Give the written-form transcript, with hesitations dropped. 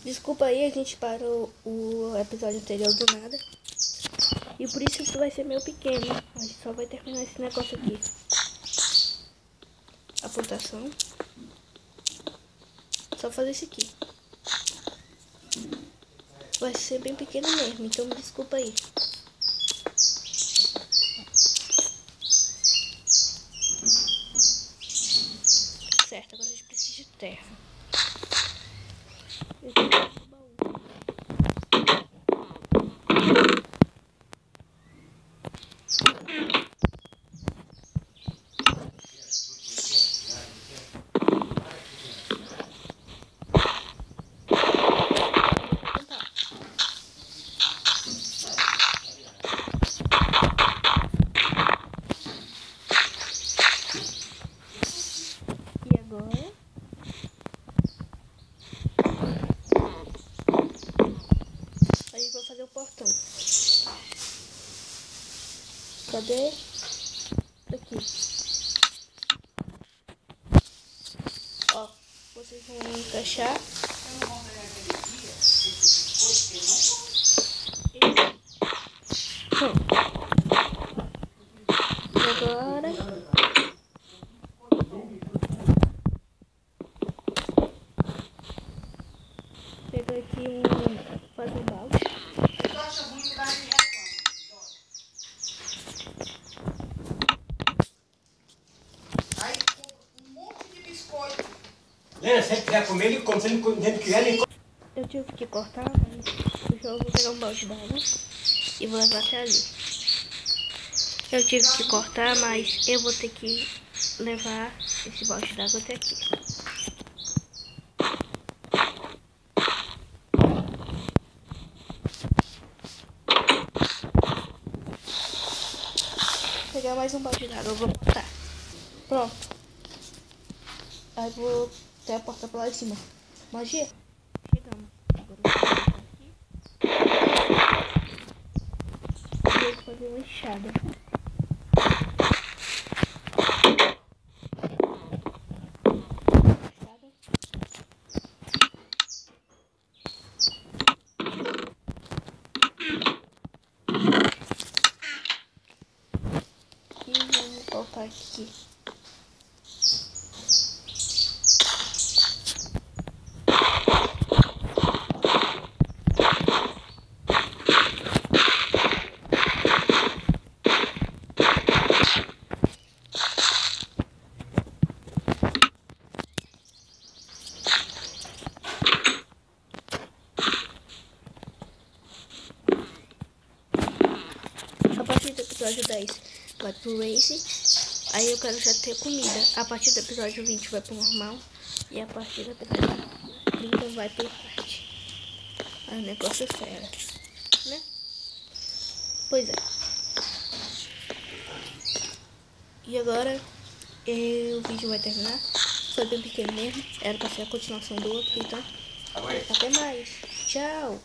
Desculpa aí, a gente parou o episódio anterior do nada. E por isso isso vai ser meio pequeno. A gente só vai terminar esse negócio aqui. A pontuação. Só fazer isso aqui. Vai ser bem pequeno mesmo, então me desculpa aí. Certo, agora a gente precisa de terra. Eu tenho que ir no baú. E agora? A gente vai fazer o portão. Cadê? Aqui. Ó, vocês vão encaixar. E agora pega aqui faz um balde. Aí um monte de biscoito. Lena, se ele quiser comer, ele come. Se ele não quiser, ele come. Eu tive que cortar, mas eu vou pegar um balde d'água e vou levar até ali. Eu tive que cortar, mas eu vou ter que levar esse balde d'água até aqui. Vou pegar mais um balde d'água, eu vou botar. Pronto. Aí vou até a porta pra lá de cima. Magia. Chegamos. Agora eu vou botar aqui. E eu vou fazer uma enxada. E vamos voltar aqui. A partir do episódio 10 vai pro Race. Aí eu quero já ter comida. A partir do episódio 20 vai pro normal. E a partir do episódio 30 vai pro hard. Aí o negócio é fera, né? Pois é. E agora o vídeo vai terminar. Foi bem pequeno mesmo. Era pra ser a continuação do outro, então. Até mais. Tchau.